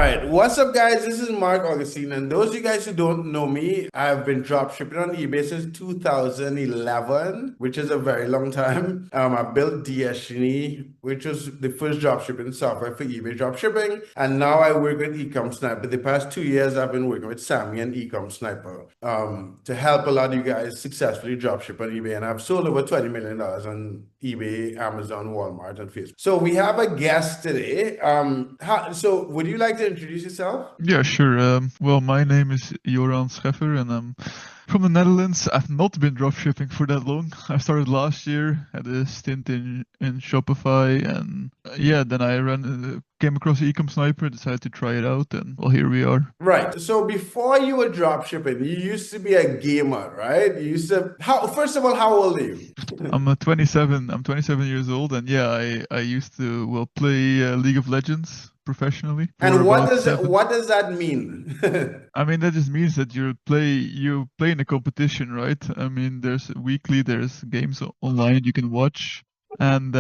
right, what's up, guys? This is Mark Augustine, and those of you guys who don't know me, I've been drop shipping on eBay since 2011, which is a very long time. I built Destiny, which was the first drop shipping software for eBay drop shipping, and now I work with Ecom Sniper. The past 2 years, I've been working with Sammy and Ecom Sniper to help a lot of you guys successfully drop ship on eBay, and I've sold over $20 million on eBay, Amazon, Walmart, and Facebook. So we have a guest today. So would you like to introduce yourself? Yeah, sure. Well, my name is Joran and I'm from the Netherlands. I've not been dropshipping for that long. I started last year, had a stint in Shopify, and yeah, then I came across Ecom Sniper, decided to try it out, and well, here we are. Right. So before you were drop shipping, you used to be a gamer, right? You used to first of all, how old are you? I'm 27. I'm 27 years old, and yeah, I used to play League of Legends professionally for And what about does seven. what does that mean? I mean, that just means that you play in a competition, right? I mean, there's games online you can watch, and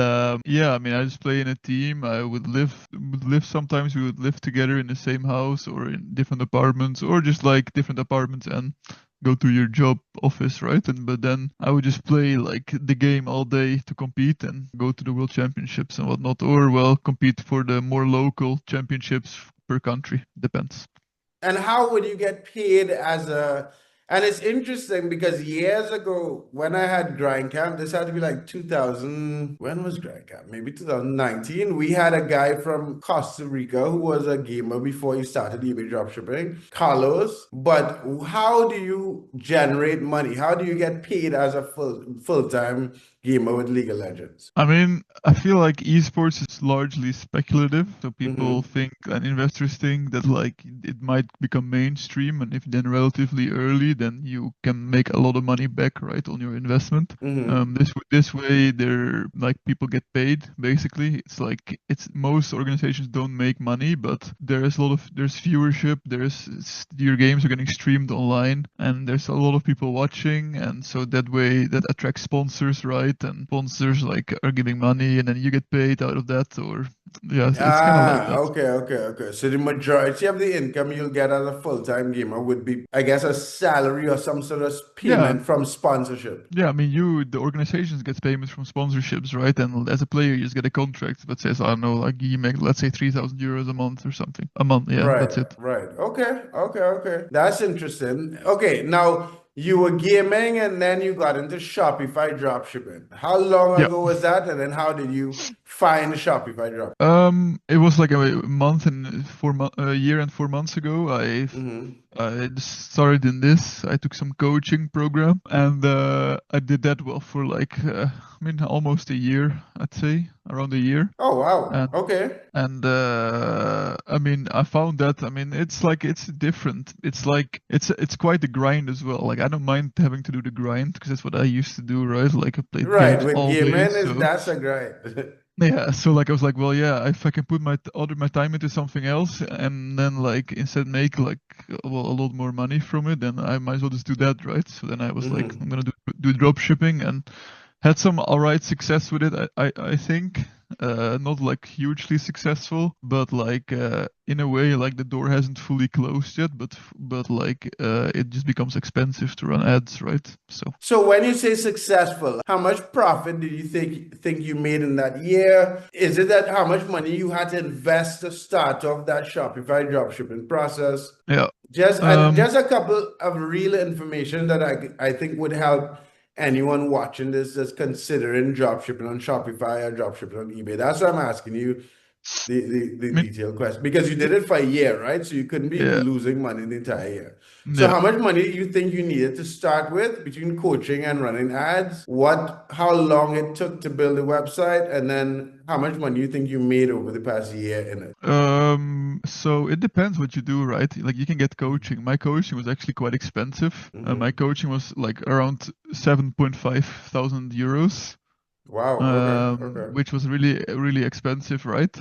yeah, I mean, I just play in a team. I would live sometimes. We would live together in the same house or in different apartments, or just like different apartments and go to your job office, right? And but then I would just play like the game all day to compete and go to the world championships and whatnot, or well, compete for the more local championships per country. Depends. And how would you get paid as a, and it's interesting because years ago when I had Grind Camp, this had to be like 2000, when was Grind Camp? Maybe 2019. We had a guy from Costa Rica who was a gamer before he started eBay dropshipping, Carlos. But how do you generate money? How do you get paid as a full-time gamer with League of Legends? I mean, I feel like esports is largely speculative. So people Mm-hmm. think and investors think that like it might become mainstream, and if then relatively early, then you can make a lot of money back, right, on your investment. Mm-hmm. This way, they're like people get paid. Basically, it's like it's most organizations don't make money, but there's viewership. Your games are getting streamed online, and there's a lot of people watching, and so that way that attracts sponsors, right? And sponsors like are giving money, and then you get paid out of that, or yeah, so it's kind of like Ah, that. okay. So the majority of the income you'll get as a full-time gamer would be, I guess, a salary or some sort of Yeah, payment from sponsorship. yeah. I mean, the organizations get payments from sponsorships, right? And as a player, you just get a contract that says, I don't know, like you make, let's say, 3,000 euros a month or something. A month, yeah, Right, that's it. right. Okay. That's interesting. Okay, now you were gaming and then you got into Shopify dropshipping. How long Yeah. ago was that? And then how did you find Shopify drop? It was like a year and 4 months ago. Mm-hmm. I just started in this. I took some coaching program, and I did that well for like I mean almost a year, I'd say, around a year. Oh, wow. And Okay. I mean I found that I mean it's like it's different. It's like it's quite a grind as well. Like I don't mind having to do the grind because that's what I used to do, right? Like I played Right, games with all day, gaming is so. that's a great. Yeah, so like I was like, well, yeah, if I can put my time into something else and then like instead make like well a lot more money from it, then I might as well just do that, right? So then I was like, I'm Mm-hmm. gonna do drop shipping and had some alright success with it. I think not like hugely successful, but like in a way like the door hasn't fully closed yet, but like it just becomes expensive to run ads, right? So. So when you say successful, how much profit do you think you made in that year? Is it that how much money you had to invest to start off that Shopify dropshipping process? Yeah. Just a couple of real information that I think would help anyone watching this that's considering dropshipping on Shopify or dropshipping on eBay. That's why I'm asking you the I mean, detailed question because you did it for a year, right? So you couldn't be yeah. losing money the entire year. So Yeah. how much money do you think you needed to start with between coaching and running ads? How long it took to build a website, and then how much money you think you made over the past year in it? So it depends what you do, right? Like you can get coaching. My coaching was actually quite expensive. My Mm-hmm. coaching was like around 7.5 thousand euros, Wow. Okay. which was really, really expensive, right?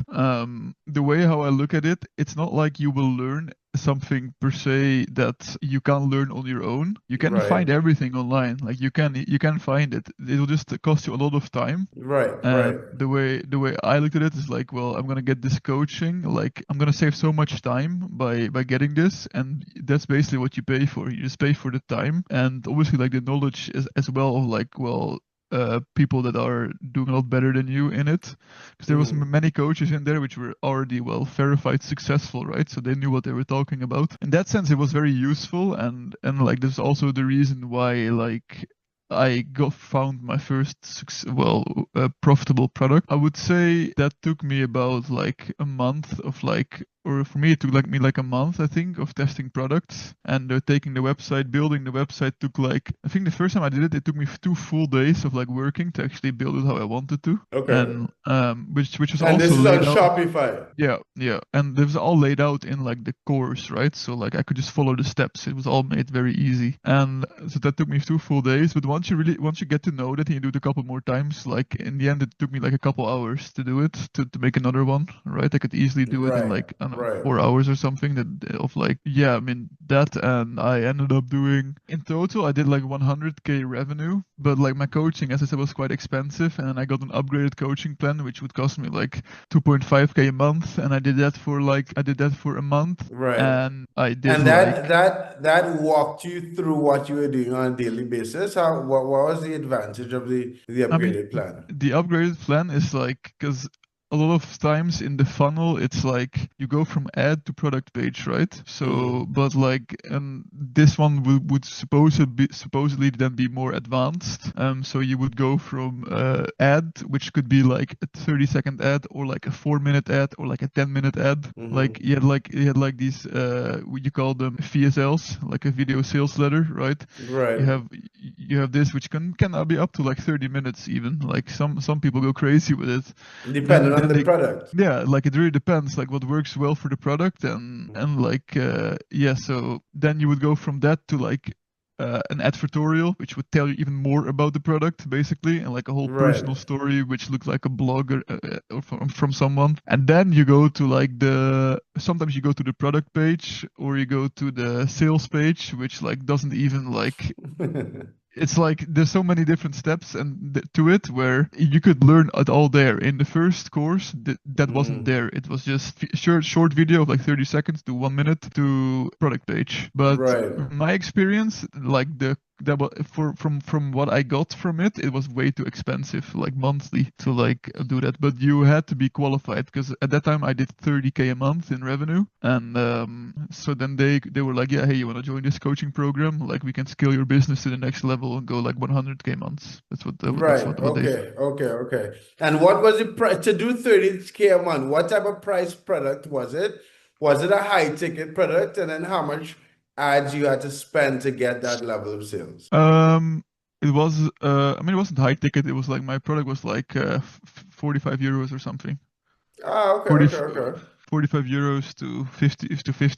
The way how I look at it, it's not like you will learn something per se that you can't learn on your own. You can Right. find everything online. Like you can find it. It'll just cost you a lot of time. Right. Right. And the way I looked at it is like, well, I'm gonna get this coaching. Like I'm gonna save so much time by getting this, and that's basically what you pay for. You just pay for the time, and obviously like the knowledge is as well of like, well, people that are doing a lot better than you in it, because there was Mhm. many coaches in there which were already well verified successful, right? So they knew what they were talking about. In that sense, it was very useful, and like this is also the reason why like I got found my first profitable product. I would say that took me about like a month of like, or for me it took like a month I think of testing products, and taking the website, building the website took like, I think the first time I did it, it took me 2 full days of like working to actually build it how I wanted to, Okay. and which was And also this is on laid out. Shopify. Yeah, yeah, and it was all laid out in like the course, right? So like I could just follow the steps. It was all made very easy, and so that took me 2 full days. But once you get to know that, and you do it a couple more times, like in the end, it took me like a couple hours to do it to make another one, right? I could easily do it in Right. like, I don't know, Right. 4 hours or something. That of like, yeah, I mean that, and I ended up doing in total I did like 100K revenue, but like my coaching, as I said, was quite expensive, and I got an upgraded coaching plan which would cost me like 2.5K a month, and I did that for a month, Right. and I did And that like, that that walked you through what you were doing on a daily basis. What was the advantage of the I mean, upgraded plan? the upgraded plan is like, because a lot of times in the funnel, it's like you go from ad to product page, right? So, Hmm. but like, and this one would supposedly then be more advanced. So you would go from ad, which could be like a 30-second ad, or like a 4-minute ad, or like a 10-minute ad. Like Hmm. you had like these what you call them VSLs, like a video sales letter, right? you Right. have you have this which can be up to like 30 minutes even. Like some people go crazy with it. Depending then on then the they product. Yeah, like it really depends like what works well for the product, and like yeah, so then you would go from that to like an advertorial, which would tell you even more about the product, basically, and like a whole Right. personal story, which looks like a blog, or from someone. And then you go to like sometimes you go to the product page, or you go to the sales page, which like doesn't even like, it's like there's so many different steps and to it, where you could learn it all there. In the first course, that wasn't Mm. there. It was just short video of like 30 seconds to 1 minute to product page. But Right. my experience, like from what I got from it, it was way too expensive, like monthly, to like do that. But you had to be qualified, because at that time I did 30K a month in revenue, and so then they were like, yeah, hey, you want to join this coaching program? Like we can scale your business to the next level and go like 100K months. That's Right. what they said. Okay. Okay. Okay. And what was the price to do 30K a month? What type of price product was it? Was it a high ticket product? And then how much ads you had to spend to get that level of sales? It was I mean, it wasn't high ticket. It was like my product was like 45 euros or something. Ah, okay, 40, okay, okay. 45 euros to 50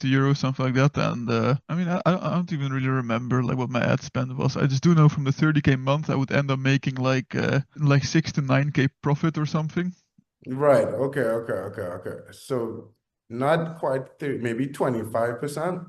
euros, something like that. And I mean, I don't even really remember like what my ad spend was. I just do know from the 30K month, I would end up making like 6 to 9K profit or something. Right. Okay, okay, okay, okay. So not quite 30, maybe 25%,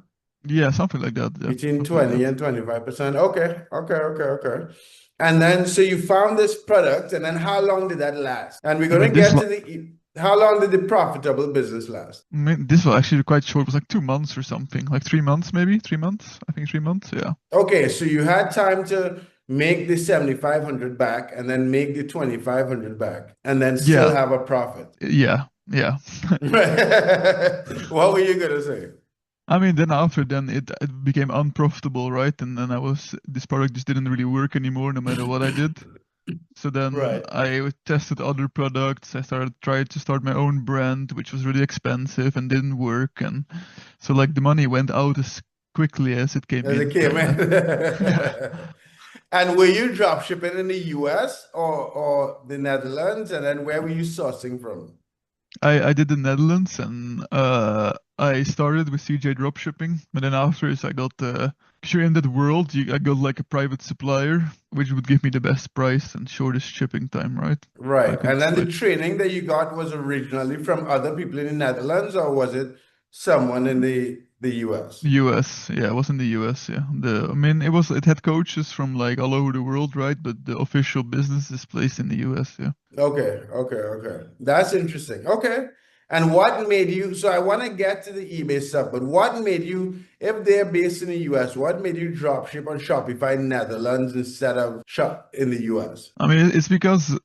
Yeah, something like that. Yeah, between something like 20 that. and 25%. Okay, okay, okay, okay. And then so you found this product, and then how long did that last? And we're I gonna mean, get to how long did the profitable business last? this was actually quite short. It was like 2 months or something, like 3 months, maybe 3 months. I think 3 months. Yeah. Okay, so you had time to make the 7,500 back and then make the 2,500 back and then still Yeah. have a profit. Yeah. Yeah. What were you gonna say? I mean, then after then it became unprofitable, right? And then this product just didn't really work anymore, no matter what I did. So then Right. I tested other products. I tried to start my own brand, which was really expensive and didn't work. And so like the money went out as quickly as it came As it in, came kind of. Yeah. in. And were you drop shipping in the US or the Netherlands? And then where were you sourcing from? I did the Netherlands, and I started with CJ Dropshipping, but then after is I got because you're in that world, I got like a private supplier, which would give me the best price and shortest shipping time, right? So I Right. could And then the like, training that you got was originally from other people in the Netherlands, or was it someone in the US. US, yeah, it was in the US, yeah. It had coaches from like all over the world, right? But the official business is placed in the US, yeah. Okay, okay, okay. That's interesting. Okay. And what made you, so I want to get to the eBay stuff, but what made you, if they're based in the US, what made you drop ship on Shopify Netherlands instead of shop in the US? I mean, it's because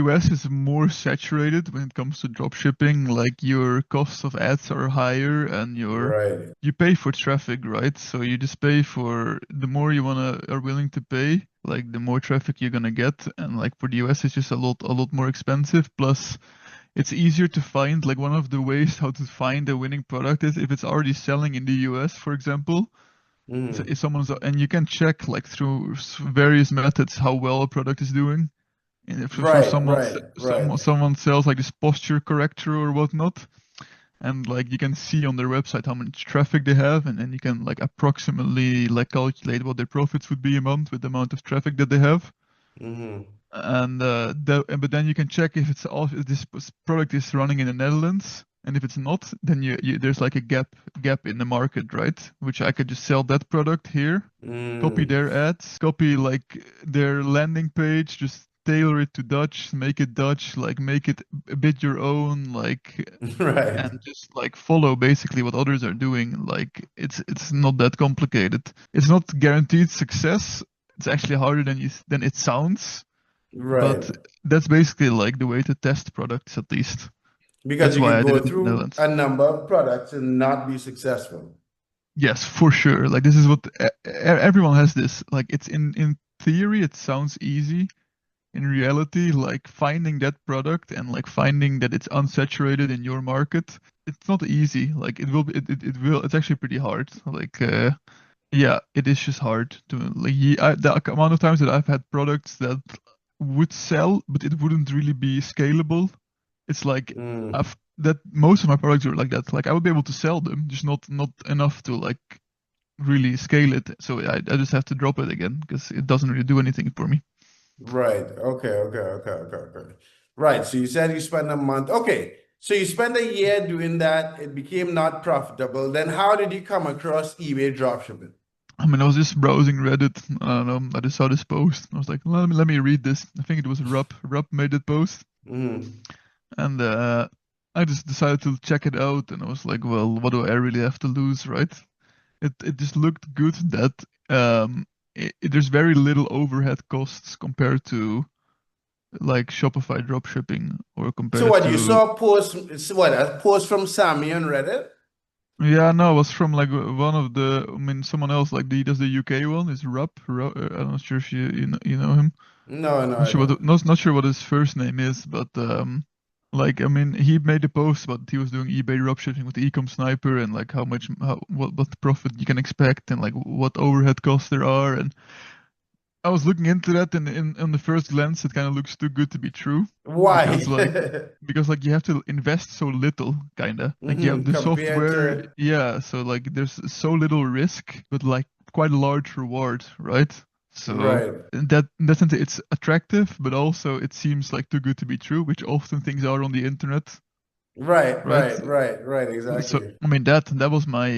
US is more saturated when it comes to drop shipping. Like your costs of ads are higher and Right. you pay for traffic, right? So you just pay for the more you are willing to pay, like the more traffic you're gonna get. And like for the US, it's just a lot more expensive. Plus, it's easier to find. Like one of the ways how to find a winning product is if it's already selling in the US, for example. So Mm. if someone's and you can check like through various methods how well a product is doing. And if Right, right, right. someone sells like this posture corrector or whatnot, and like you can see on their website how much traffic they have, and then you can like approximately like calculate what their profits would be a month with the amount of traffic that they have. Hmm. And but then you can check if this product is running in the Netherlands, and if it's not, then there's like a gap in the market, right? Which I could just sell that product here, copy Mm. their ads, copy like their landing page, just tailor it to Dutch, make it Dutch, like make it a bit your own, like, Right, and just like follow basically what others are doing. Like it's not that complicated. It's not guaranteed success. It's actually harder than it sounds, right. but that's basically like the way to test products at least. Because That's you why could I did go it in the through Netherlands. a number of products and not be successful. Yes, for sure. Like this is what everyone has this. Like it's in theory it sounds easy. In reality, like finding that product and like finding that it's unsaturated in your market, it's not easy. Like it will be it will it's actually pretty hard. Like yeah, it is just hard to like the amount of times that I've had products that would sell, but it wouldn't really be scalable. It's like Mm. I've that most of my products are like that. Like I would be able to sell them, just not enough to like really scale it. So I just have to drop it again because it doesn't really do anything for me. Right. Okay, okay, okay, okay, okay. Right. So you said you spent a month. Okay. So you spent a year doing that. It became not profitable. Then how did you come across eBay dropshipping? I mean, I was just browsing Reddit. I don't know. I just saw this post. I was like, let me read this. I think it was Rupp. Rupp made that post, Mm. and I just decided to check it out. And I was like, well, what do I really have to lose, right? It just looked good that there's very little overhead costs compared to like Shopify dropshipping or So compared what you to saw a post, it's what, a post from Sammy on Reddit? yeah, no, it was from like one of the I mean someone else like the does the UK one is Rupp. I'm not sure if you know him. No, no, Not I sure don't. not sure what his first name is, but like I mean he made a post about he was doing eBay dropshipping with the Ecom Sniper and like what profit you can expect and like what overhead costs there are and I was looking into that and in the first glance it kind of looks too good to be true Why? because like you have to invest so little kinda like you have the Compared software to, yeah so like there's so little risk but like quite a large reward, right? So right, in that sense it's attractive but also it seems like too good to be true, which often things are on the internet, right, right? right, right, right, So exactly. I mean that was my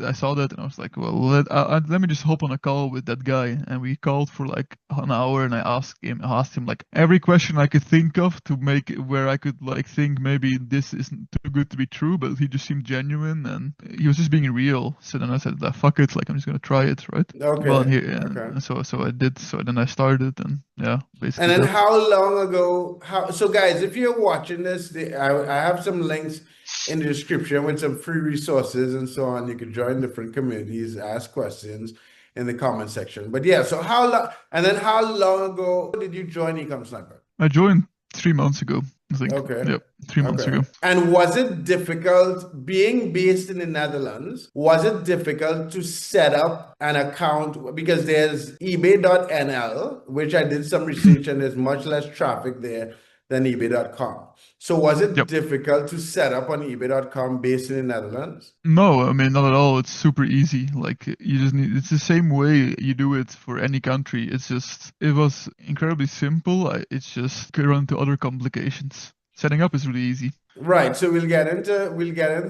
I saw that and I was like, well, let me just hop on a call with that guy, and we called for like an hour, and I asked him like every question I could think of to make it where I could like think maybe this isn't too good to be true, but he just seemed genuine and he was just being real. So then I said, "Ah, fuck it, like I'm just gonna try it, right?" Well, Okay, okay. and so I did. So then I started, and yeah, And basically then that. how long ago, so guys, if you're watching this, I have some links in the description with some free resources and so on. You can join different communities, ask questions in the comment section. But yeah, so how long, and then how long ago did you join Ecom Sniper? I joined 3 months ago, I think. Okay. Yep, 3 months Okay. ago. And was it difficult being based in the Netherlands? Was it difficult to set up an account? Because there's eBay.nl, which I did some research and there's much less traffic there than eBay.com. So was it Yep. difficult to set up on eBay.com based in the Netherlands? No, I mean not at all. It's super easy. Like you just need it's the same way you do it for any country. It was incredibly simple. It's just could run into other complications. Setting up is really easy. Right. So we'll get into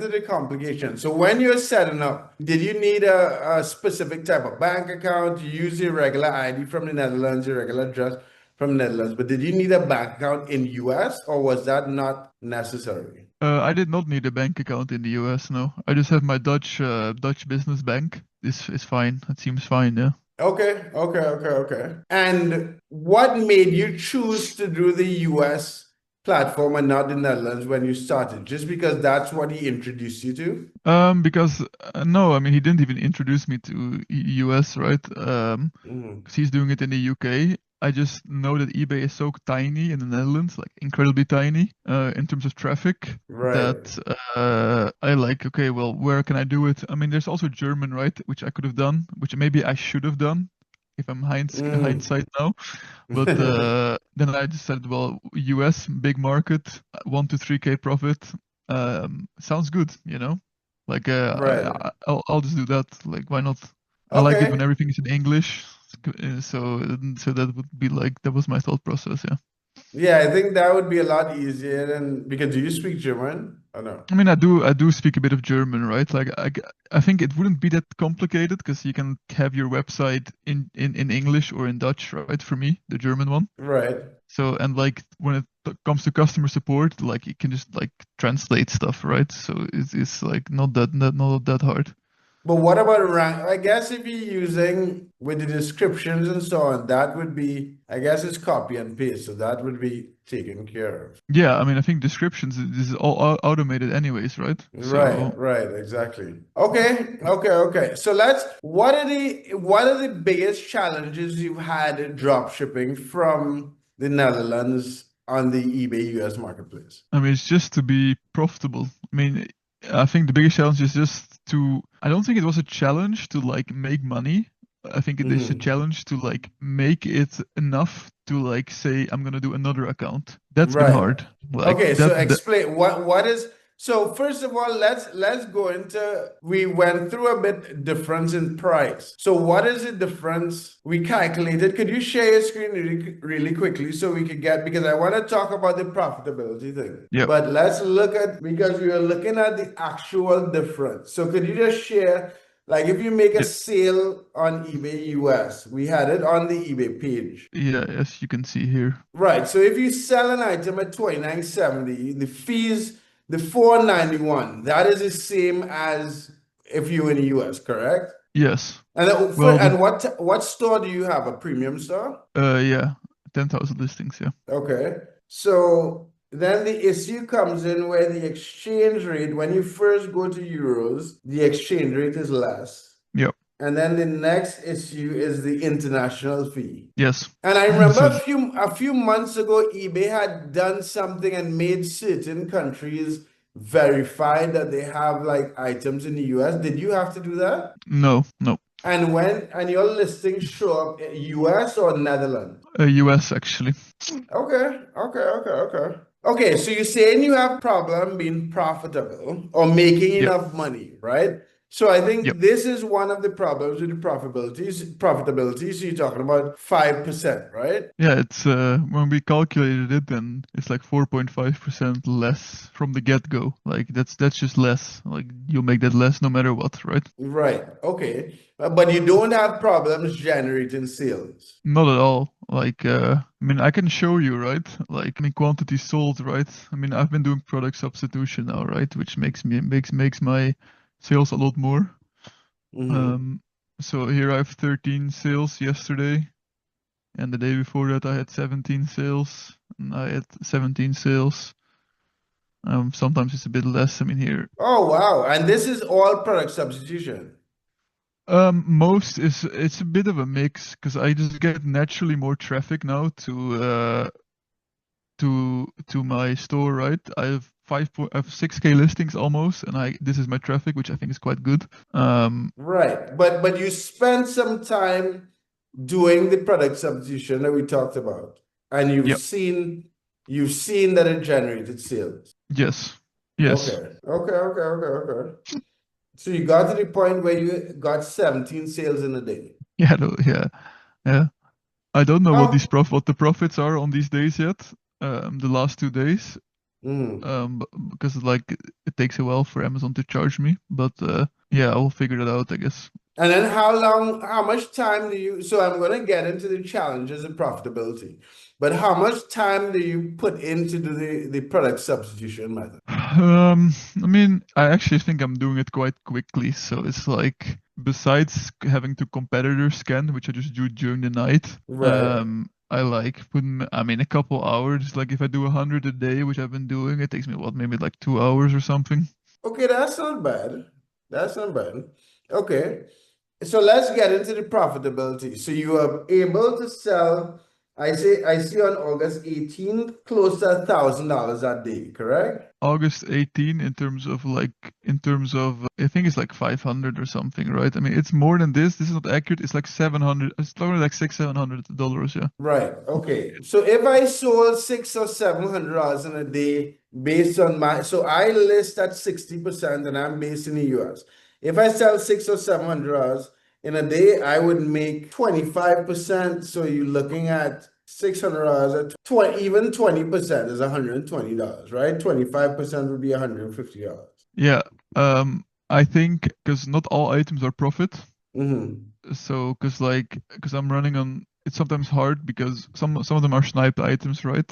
the complications. So when you're setting up, did you need a specific type of bank account? You use your regular ID from the Netherlands, your regular address from the Netherlands, but did you need a bank account in US or was that not necessary? I did not need a bank account in the US, no. I just have my Dutch business bank. This is fine. It seems fine, yeah. Okay. And what made you choose to do the US platform and not the Netherlands when you started? Just because that's what he introduced you to? Because no, I mean he didn't even introduce me to US, right? Mhm. Because he's doing it in the UK. I just know that eBay is so tiny in the Netherlands, like incredibly tiny, in terms of traffic, Right. that I like, okay, well, where can I do it? I mean, there's also German, right, which I could have done, which maybe I should have done if I'm Mm. hindsight now. But then I decided, well, US, big market, 1 to 3K profit, sounds good, you know? Like, Right. I'll just do that. Like, why not? I like it when Okay. everything is in English. So that would be like, that was my thought process, yeah. Yeah, I think that would be a lot easier than because do you speak German? I know. I mean, I do speak a bit of German, right? Like, I think it wouldn't be that complicated because you can have your website in English or in Dutch, right? For me, the German one. Right. So, and like when it comes to customer support, like you can just like translate stuff, right? So it's like not that hard. But what about rank? I guess if you're using with the descriptions and so on, that would be, I guess it's copy and paste, so that would be taken care of. Yeah, I mean, I think descriptions this is all automated anyways, right? Right, So, right, exactly. Okay. So what are the biggest challenges you've had in drop shipping from the Netherlands on the eBay US marketplace? I mean, it's just to be profitable. I mean, I think the biggest challenge is just to, I don't think it was a challenge to like make money. I think it is a Hmm. challenge to like make it enough to like say I'm gonna do another account. That's been Right. hard. Like Okay, so that explain what is so first of all, let's go into we went through a bit difference in price. So what is the difference we calculated? Could you share your screen really quickly so we could get because I want to talk about the profitability thing. Yep. But let's look at because we are looking at the actual difference. So could you just share like if you make a Yeah, sale on eBay US, we had it on the eBay page. yeah, as you can see here. Right. So if you sell an item at 29.70, the fees, the 491, that is the same as if you're in the US, correct? Yes. And Well, the what store do you have? A premium store? yeah, 10,000 listings, yeah. Okay. So then the issue comes in where the exchange rate, when you first go to euros, the exchange rate is less. Yep. And then the next issue is the international fee. Yes. And I remember So a few months ago, eBay had done something and made certain countries verify that they have like items in the US. Did you have to do that? no, no. And your listings show up in US or Netherlands? US actually. Okay. Okay, so you're saying you have problem being profitable or making Yep. enough money, right? So I Yep. think this is one of the problems with the profitability. So you're talking about 5%, right? Yeah, it's when we calculated it, then it's like 4.5% less from the get-go. Like that's just less. Like you'll make that less no matter what, right? Right. Okay. But you don't have problems generating sales. Not at all. Like I mean, I can show you, right? Like I mean, quantity sold, right? I mean, I've been doing product substitution now, right? Which makes my sales a lot more. Hmm. Um, so here I have 13 sales yesterday. And the day before that, I had 17 sales, and I had 17 sales. Sometimes it's a bit less. I mean, here, Oh, wow. And this is all product substitution. most is it's a bit of a mix because I just get naturally more traffic now to my store, right? I have 6K listings almost, and I this is my traffic, which I think is quite good. Right. But you spent some time doing the product substitution that we talked about. And you've Yep. seen you've seen that it generated sales. Yes. Yes. Okay. So you got to the point where you got 17 sales in a day. Yeah. No, yeah. Yeah. I don't know Oh. what the profits are on these days yet. The last 2 days. because like it takes a while for Amazon to charge me. But yeah, I'll figure that out, I guess. And then how much time do you, so I'm going to get into the challenges and profitability, but how much time do you put into the product substitution method? I mean, I actually think I'm doing it quite quickly. So it's like, besides having to competitor scan, which I just do during the night, Right. I like I mean, a couple hours. Like if I do 100 a day, which I've been doing, it takes me what, maybe like 2 hours or something. Okay, that's not bad. That's not bad. Okay. So let's get into the profitability. So you are able to sell, I see on August 18th, close to $1,000 a day, correct? August 18 in terms of I think it's like 500 or something, right? I mean, it's more than this. This is not accurate. It's like 700. It's probably like $600-700. Yeah. Right. Okay. So if I sold $600 or $700 in a day based on my, so I list at 60% and I'm based in the US. If I sell $600 or $700 in a day, I would make 25%. So you're looking at $600 at 20, even 20% is $120, right? 25% would be $150. Yeah. I think because not all items are profit. Mm-hmm. So because I'm running on, it's sometimes hard because some of them are sniped items, right?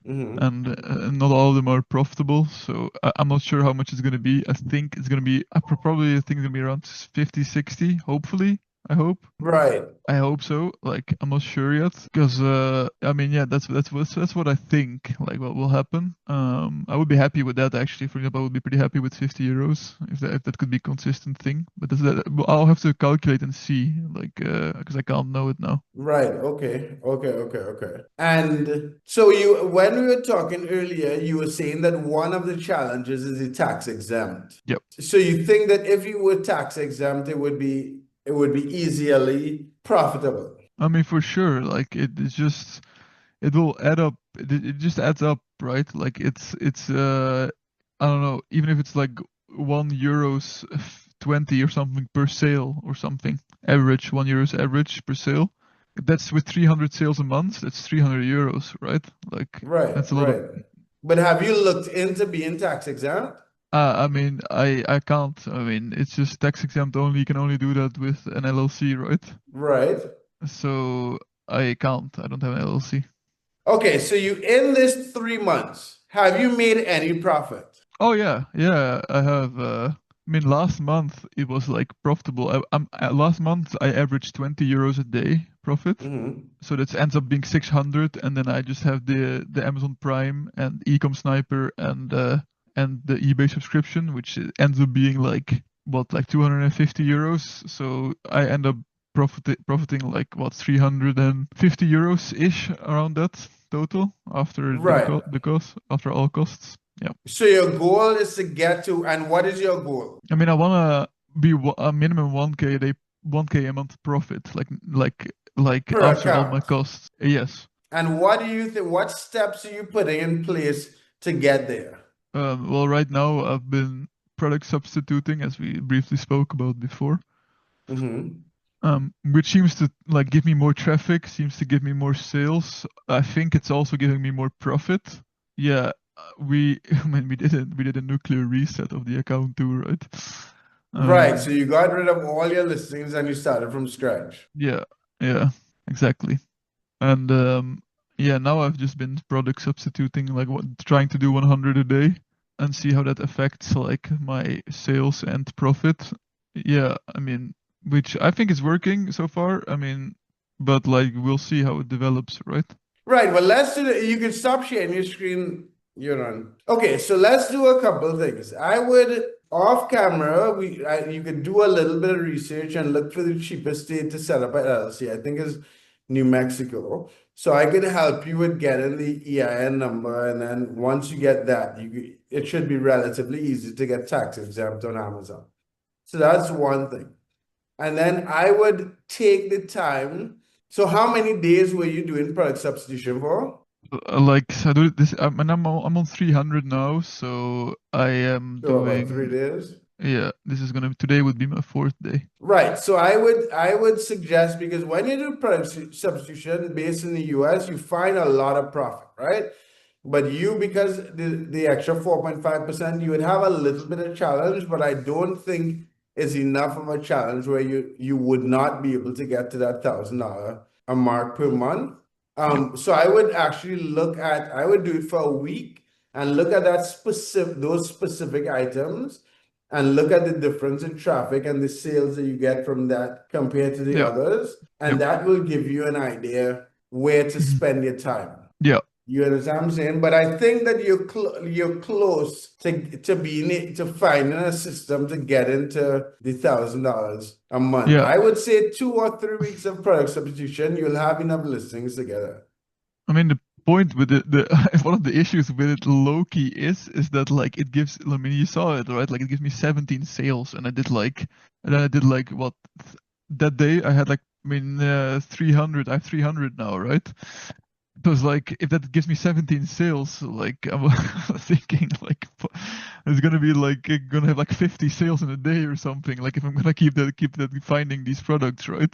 Mm-hmm. And not all of them are profitable. So I'm not sure how much it's gonna be. I think it's gonna be probably, I think it's gonna be around 50, 60. Hopefully, I hope. Right. I hope so. Like I'm not sure yet, because I mean, yeah, that's what I think. Like what will happen. I would be happy with that actually. For example, I would be pretty happy with 50 euros if that could be a consistent thing. But well, I'll have to calculate and see, like, because I can't know it now. Right. Okay. Okay. Okay. Okay. And so when we were talking earlier, you were saying that one of the challenges is the tax exempt. Yep. So you think that if you were tax exempt, it would be easily profitable. I mean, for sure. Like it's just it will add up. It just adds up, right? Like it's I don't know. Even if it's like 1 euros 20 or something per sale or something, average 1 euros average per sale. That's with 300 sales a month. That's 300 euros, right? Like Right. that's a lot of. Right. But have you looked into being tax exempt? I mean, I can't. I mean, it's just tax exempt only. You can only do that with an LLC, right? Right. So I can't. I don't have an LLC. Okay. So you in this 3 months, have you made any profit? Oh yeah, yeah. I have. I mean, last month it was like profitable. Last month I averaged 20 euros a day profit, Mm-hmm. so that ends up being 600, and then I just have the Amazon Prime and Ecom Sniper and the eBay subscription, which ends up being like what, like 250 euros. So I end up profiting like what, 350 euros ish, around that total after Right. the cost, after all costs. Yeah. So your goal is to get to, and what is your goal? I mean, I wanna be a minimum 1k a day, 1k a month profit, like Per after all my account. costs. Yes. And what do you think? What steps are you putting in place to get there? Well, right now I've been product substituting, as we briefly spoke about before. Mm-hmm. Which seems to like give me more traffic, seems to give me more sales. I think it's also giving me more profit. Yeah, I mean, we did a nuclear reset of the account too, right? Right. So Um, you got rid of all your listings and you started from scratch. yeah, yeah, exactly. And yeah, now I've just been product substituting, like trying to do 100 a day and see how that affects like my sales and profit. Yeah, I mean, which I think is working so far. I mean, but like we'll see how it develops, right? Right. Well, let's do you can stop sharing your screen. You're on. Okay. So let's do a couple of things. I would off camera, you could do a little bit of research and look for the cheapest state to set up an LLC. I think is New Mexico. So I could help you with getting the EIN number, and then once you get that, it should be relatively easy to get tax exempt on Amazon. So that's one thing. And then I would take the time. So how many days were you doing product substitution for? Like so I do this. I'm on 300 now, so I am So about three doing. days. Yeah, this is gonna today would be my fourth day. Right. So I would suggest, because when you do product substitution based in the US, you find a lot of profit, right? But you, because the extra 4.5%, you would have a little bit of challenge, but I don't think it's enough of a challenge where you would not be able to get to that $1,000 a mark per month. Yeah. So I would actually I would do it for a week and look at those specific items and look at the difference in traffic and the sales that you get from that compared to the Yeah. others. Yeah. And that will give you an idea where to Mhm. spend your time. Yeah. You understand what I'm saying? But I think that you're close to to finding a system to get into the $1,000 a month. Yeah. I would say 2 or 3 weeks of product substitution, you'll have enough listings together. I mean, the point with the one of the issues with it low key is that like it gives. I mean, you saw it, right? Like it gives me 17 sales, and then I did like what that day I had like, I mean, 300. I have 300 now, right? It was like if that gives me 17 sales, like I'm thinking like it's gonna be like gonna have like 50 sales in a day or something. Like if I'm gonna keep that finding these products, right?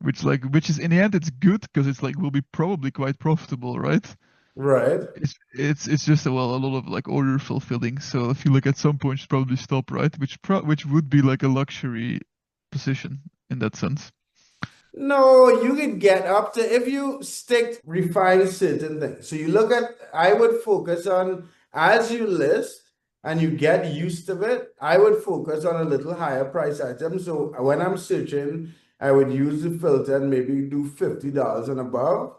Which is in the end it's good because it's like will be probably quite profitable, right? Right? It's just well a lot of like order fulfilling. So I feel like at some point you should probably stop, right? Which would be like a luxury position in that sense. No, you can get up to if you stick refine certain things. So you look at I would focus on as you list and you get used to it, I would focus on a little higher price item. So when I'm searching, I would use the filter and maybe do $50 and above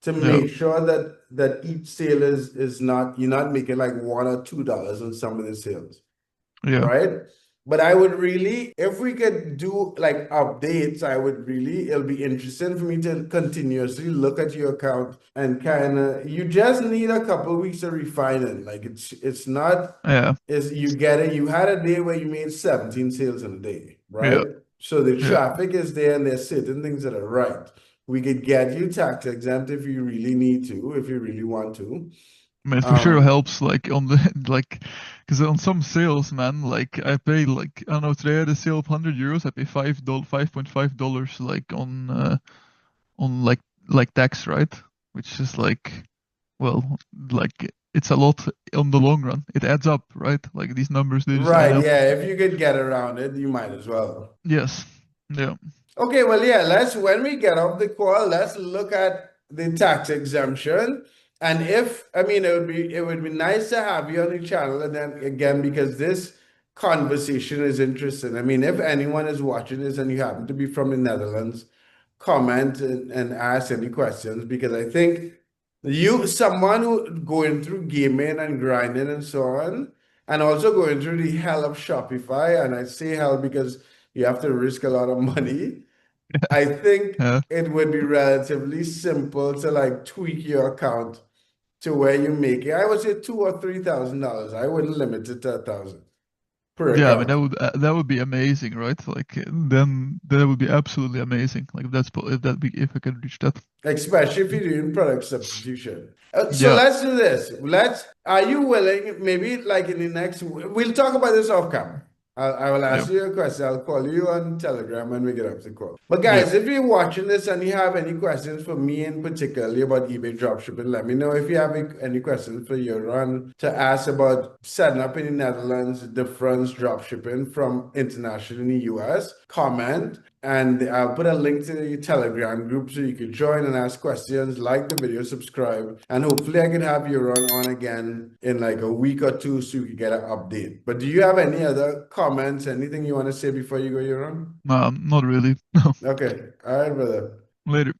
to Yeah, make sure that each sale is not you're not making like $1 or $2 on some of the sales, yeah, right? But I would really, if we could do like updates, it'll be interesting for me to continuously look at your account and kind of, you just need a couple weeks of refining. Like it's not, yeah, you had a day where you made 17 sales in a day, yeah, right? So the yeah. traffic is there and there's certain things that are right. We could get you tax exempt if you really need to, if you really want to. I mean, it for sure Um, helps, like on the like, because on some sales, man, like I pay like I don't know, today I had a sale of €100, I pay $5.5, like on like tax, right? Which is like, well, like it's a lot on the long run. It adds up, right? Like these numbers, they just add right, up. yeah, if you could get around it, you might as well. Yes. Yeah. Okay, well, yeah, when we get off the call, let's look at the tax exemption. And I mean, it would be nice to have you on the channel. And then again, because this conversation is interesting. I mean, if anyone is watching this and you happen to be from the Netherlands, comment and ask any questions because I think someone who going through gaming and grinding and so on, and also going through the hell of Shopify, and I say hell because you have to risk a lot of money. I think Yeah. it would be relatively simple to like tweak your account to where you make it. I would say $2,000 or $3,000. I wouldn't limit it to 1,000 per Yeah, I mean account, that would be amazing, right? Like then that would be absolutely amazing. Like if I could reach that. especially if you're doing product substitution. So Yeah. let's do this. Are you willing, maybe like in the we'll talk about this off camera. I will Yeah. ask you a question. I'll call you on Telegram when we get up the call. But Yeah. guys, if you're watching this and you have any questions for me in particularly about eBay dropshipping, let me know. If you have any questions for Joran to ask about setting up in the Netherlands, difference dropshipping from international in the US, comment. And I'll put a link to the Telegram group so you can join and ask questions, like the video, subscribe, and hopefully I can have you run on again in like a week or two so you can get an update. But do you have any other comments, anything you want to say before you go, Euron? Not really. No. Okay. All right, brother. Later.